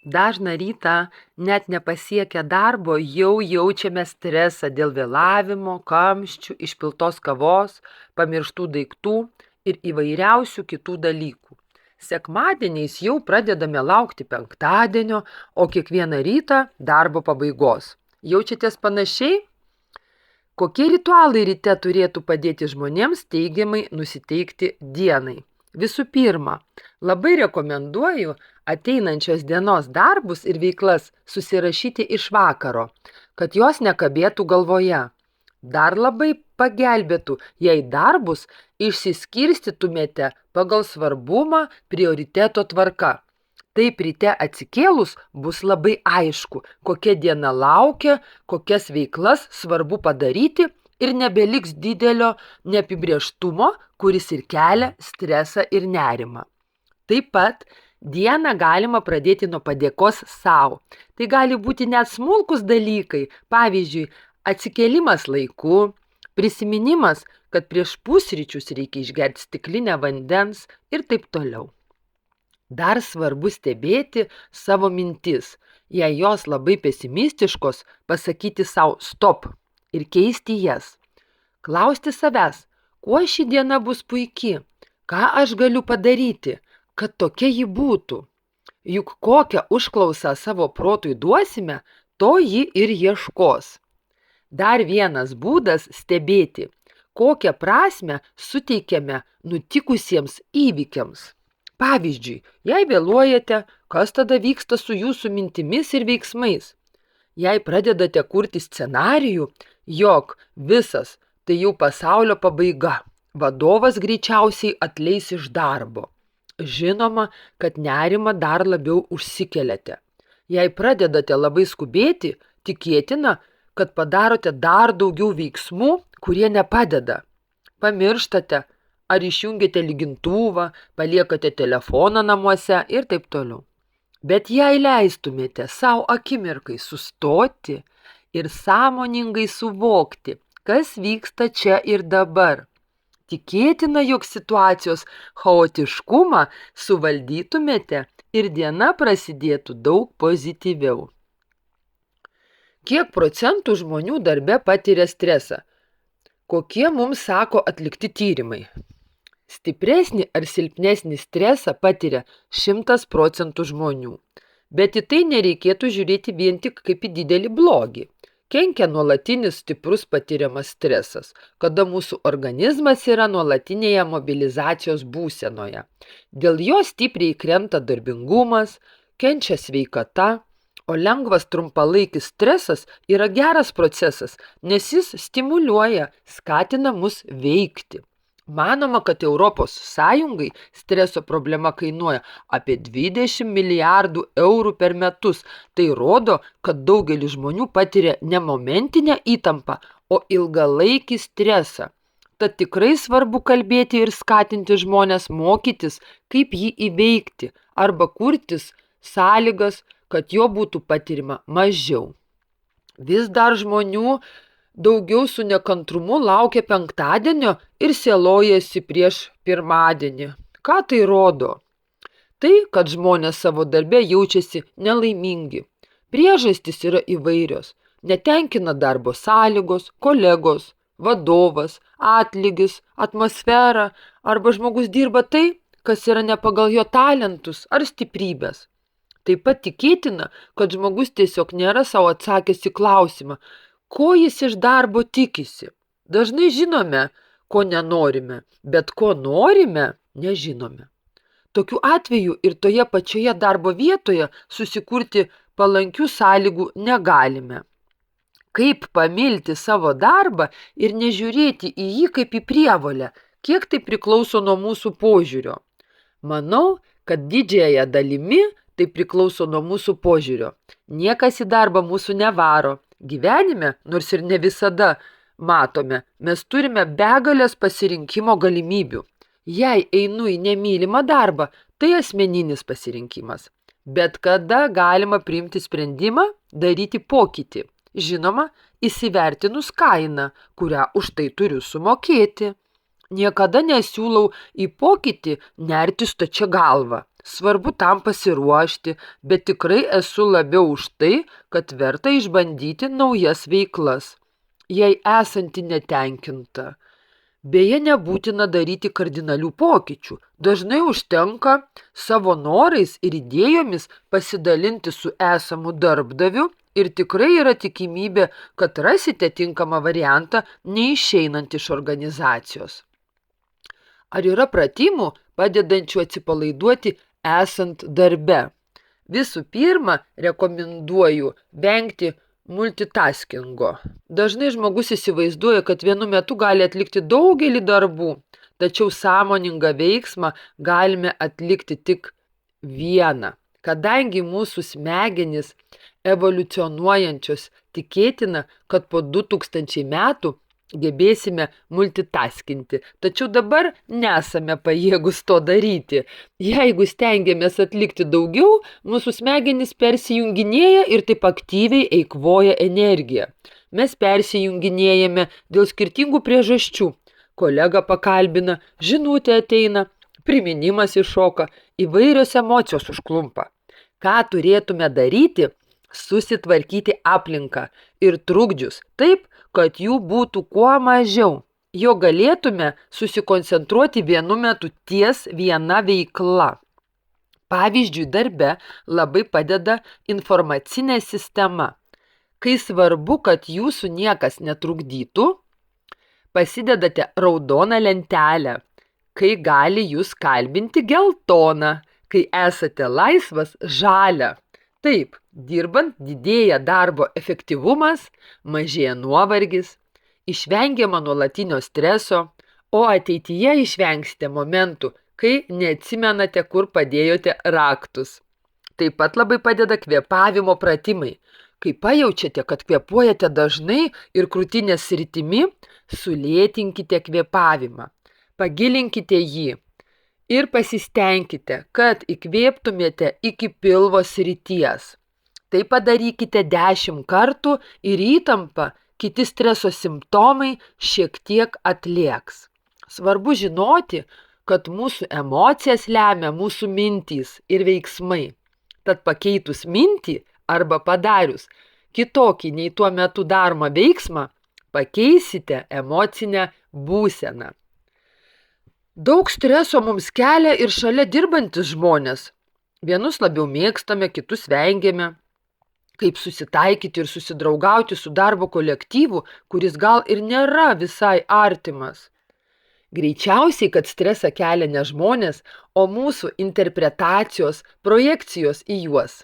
Dažną rytą, net nepasiekę darbo, jau jaučiame stresą dėl vėlavimo, kamščių, išpiltos kavos, pamirštų daiktų ir įvairiausių kitų dalykų. Sekmadieniais jau pradedame laukti penktadienio, o kiekvieną rytą darbo pabaigos. Jaučiatės panašiai? Kokie ritualai ryte turėtų padėti žmonėms teigiamai nusiteikti dienai? Visų pirma, labai rekomenduoju ateinančios dienos darbus ir veiklas susirašyti iš vakaro, kad jos nekabėtų galvoje. Dar labai pagelbėtų, jei darbus išsiskirstytumėte pagal svarbumą prioriteto tvarka. Taip ryte atsikėlus bus labai aišku, kokia diena laukia, kokias veiklas svarbu padaryti ir nebeliks didelio neapibrėžtumo, kuris ir kelia stresą ir nerimą. Taip pat dieną galima pradėti nuo padėkos sau. Tai gali būti net smulkus dalykai, pavyzdžiui, atsikėlimas laiku, prisiminimas, kad prieš pusryčius reikia išgerti stiklinę vandens ir taip toliau. Dar svarbu stebėti savo mintis. Jei jos labai pesimistiškos, pasakyti sau stop ir keisti jas. Klausti savęs, kuo ši diena bus puiki, ką aš galiu padaryti, kad tokia ji būtų. Juk kokią užklausą savo protui duosime, to ji ir ieškos. Dar vienas būdas stebėti, kokią prasmę suteikiame nutikusiems įvykiams. Pavyzdžiui, jei vėluojate, kas tada vyksta su jūsų mintimis ir veiksmais? Jei pradedate kurti scenarijų, jog visas tai jau pasaulio pabaiga, vadovas greičiausiai atleis iš darbo. Žinoma, kad nerimą dar labiau užsikeliate. Jei pradedate labai skubėti, tikėtina, kad padarote dar daugiau veiksmų, kurie nepadeda. Pamirštate, ar išjungiate lygintuvą, paliekate telefoną namuose ir taip toliau. Bet jei leistumėte savo akimirkai sustoti ir sąmoningai suvokti, kas vyksta čia ir dabar, tikėtina, jog situacijos chaotiškumą suvaldytumėte ir diena prasidėtų daug pozityviau. Kiek procentų žmonių darbe patiria stresą? Kokie mums sako atlikti tyrimai? Stipresnį ar silpnesnį stresą patiria 100% žmonių. Bet į tai nereikėtų žiūrėti vien tik kaip į didelį blogį. Kenkia nuolatinis stiprus patiriamas stresas, kada mūsų organizmas yra nuolatinėje mobilizacijos būsenoje. Dėl jo stipriai krenta darbingumas, kenčia sveikata, o lengvas trumpalaikis stresas yra geras procesas, nes jis stimuliuoja, skatina mus veikti. Manoma, kad Europos Sąjungai streso problema kainuoja apie 20 milijardų eurų per metus. Tai rodo, kad daugelis žmonių patiria ne momentinę įtampą, o ilgalaikį stresą. Tad tikrai svarbu kalbėti ir skatinti žmones mokytis, kaip jį įveikti, arba kurtis sąlygas, kad jo būtų patirima mažiau. Vis dar žmonių daugiau su nekantrumu laukia penktadienio ir sielojasi prieš pirmadienį. Ką tai rodo? Tai, kad žmonės savo darbe jaučiasi nelaimingi. Priežastys yra įvairios. Netenkina darbo sąlygos, kolegos, vadovas, atlygis, atmosfera, arba žmogus dirba tai, kas yra ne pagal jo talentus ar stiprybės. Taip pat tikėtina, kad žmogus tiesiog nėra savo atsakęs į klausimą, ko jis iš darbo tikisi. Dažnai žinome, ko nenorime, bet ko norime, nežinome. Tokiu atveju ir toje pačioje darbo vietoje susikurti palankių sąlygų negalime. Kaip pamilti savo darbą ir nežiūrėti į jį kaip į prievolę, kiek tai priklauso nuo mūsų požiūrio? Manau, kad didžiąją dalimi tai priklauso nuo mūsų požiūrio. Niekas į darbą mūsų nevaro. Gyvenime, nors ir ne visada matome, mes turime begalės pasirinkimo galimybių. Jei einu į nemylimą darbą, tai asmeninis pasirinkimas. Bet kada galima priimti sprendimą daryti pokytį? Žinoma, įsivertinus kainą, kurią už tai turiu sumokėti. Niekada nesiūlau į pokytį nerti stačia galva. Svarbu tam pasiruošti, bet tikrai esu labiau už tai, kad verta išbandyti naujas veiklas, jei esanti netenkinta. Beje, nebūtina daryti kardinalių pokyčių. Dažnai užtenka savo norais ir idėjomis pasidalinti su esamu darbdaviu ir tikrai yra tikimybė, kad rasite tinkamą variantą neišeinant iš organizacijos. Ar yra pratimų, padedančių atsipalaiduoti esant darbe? Visų pirma, rekomenduoju vengti multitaskingo. Dažnai žmogus įsivaizduoja, kad vienu metu gali atlikti daugelį darbų, tačiau sąmoningą veiksmą galime atlikti tik vieną. Kadangi mūsų smegenys evoliucionuojančios, tikėtina, kad po 2000 metų gebėsime multitaskinti, tačiau dabar nesame pajėgus to daryti. Jeigu stengiamės atlikti daugiau, mūsų smegenys persijunginėja ir taip aktyviai eikvoja energiją. Mes persijunginėjame dėl skirtingų priežasčių. Kolega pakalbina, žinutė ateina, priminimas iššoka, įvairios emocijos užklumpa. Ką turėtume daryti? Susitvarkyti aplinką ir trukdžius taip, kad jų būtų kuo mažiau. Jo galėtume susikoncentruoti vienu metu ties viena veikla. Pavyzdžiui, darbe labai padeda informacinė sistema. Kai svarbu, kad jūsų niekas netrukdytų, pasidedate raudoną lentelę. Kai gali jūs kalbinti geltoną, kai esate laisvas žalią. Taip, dirbant didėja darbo efektyvumas, mažėja nuovargis, išvengiama nuolatinio streso, o ateityje išvengsite momentų, kai neatsimenate, kur padėjote raktus. Taip pat labai padeda kvėpavimo pratimai. Kai pajaučiate, kad kvėpuojate dažnai ir krūtinės sritimi, sulėtinkite kvėpavimą, pagilinkite jį. Ir pasistengkite, kad įkvėptumėte iki pilvo srities. Tai padarykite 10 kartų ir įtampa, kiti streso simptomai šiek tiek atlėgs. Svarbu žinoti, kad mūsų emocijas lemia mūsų mintys ir veiksmai. Tad pakeitus mintį arba padarius kitokį nei tuo metu daromą veiksmą, pakeisite emocinę būseną. Daug streso mums kelia ir šalia dirbantis žmonės. Vienus labiau mėgstame, kitus vengiame. Kaip susitaikyti ir susidraugauti su darbo kolektyvu, kuris gal ir nėra visai artimas. Greičiausiai, kad stresą kelia ne žmonės, o mūsų interpretacijos, projekcijos į juos.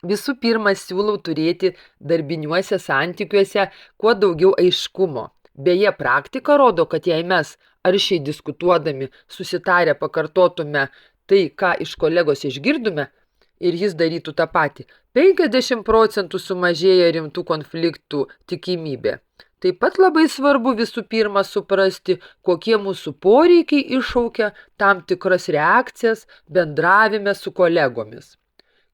Visų pirma, siūlau turėti darbiniuose santykiuose kuo daugiau aiškumo. Beje, praktika rodo, kad jei mes aršiai diskutuodami susitarę pakartotume tai, ką iš kolegos išgirdume, ir jis darytų tą patį, 50% sumažėja rimtų konfliktų tikimybė. Taip pat labai svarbu visų pirma suprasti, kokie mūsų poreikiai iššaukia tam tikras reakcijas bendravime su kolegomis.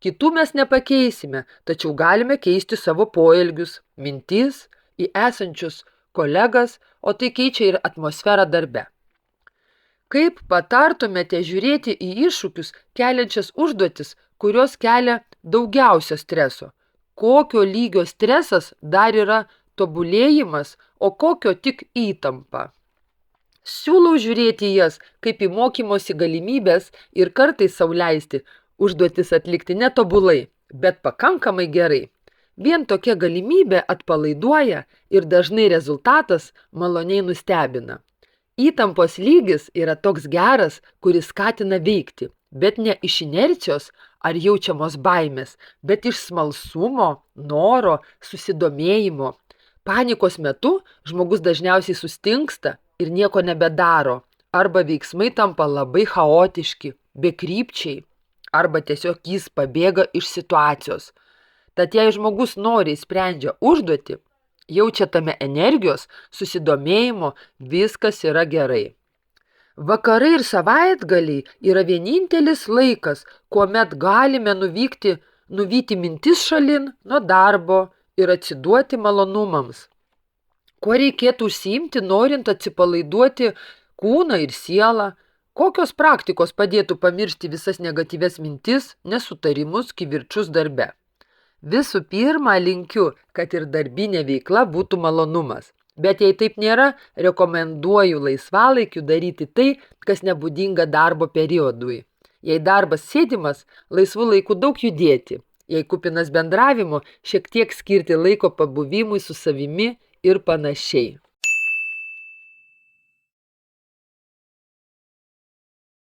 Kitų mes nepakeisime, tačiau galime keisti savo poelgius, mintis į esančius kolegas, o tai keičia ir atmosferą darbe. Kaip patartumėte žiūrėti į iššūkius keliančias užduotis, kurios kelia daugiausia streso? Kokio lygio stresas dar yra tobulėjimas, o kokio tik įtampa? Siūlau žiūrėti į jas kaip į mokymosi galimybės ir kartais sau leisti užduotis atlikti netobulai, bet pakankamai gerai. Vien tokia galimybė atpalaiduoja ir dažnai rezultatas maloniai nustebina. Įtampos lygis yra toks geras, kuris skatina veikti, bet ne iš inercijos ar jaučiamos baimės, bet iš smalsumo, noro, susidomėjimo. Panikos metu žmogus dažniausiai sustingsta ir nieko nebedaro, arba veiksmai tampa labai chaotiški, bekrypčiai, arba tiesiog jis pabėga iš situacijos. Tad jei žmogus noriai sprendžia užduotį, jaučia tame energijos, susidomėjimo, viskas yra gerai. Vakarai ir savaitgaliai yra vienintelis laikas, kuomet galime nuvyti mintis šalin nuo darbo ir atsiduoti malonumams. Kuo reikėtų užsiimti, norint atsipalaiduoti kūną ir sielą, Kokios praktikos padėtų pamiršti visas negatyves mintis, nesutarimus, kivirčus darbe? Visų pirma, linkiu, kad ir darbinė veikla būtų malonumas. Bet jei taip nėra, rekomenduoju laisvalaikiu daryti tai, kas nebūdinga darbo periodui. Jei darbas sėdimas, laisvu laiku daug judėti. Jei kupinas bendravimo, šiek tiek skirti laiko pabuvimui su savimi ir panašiai.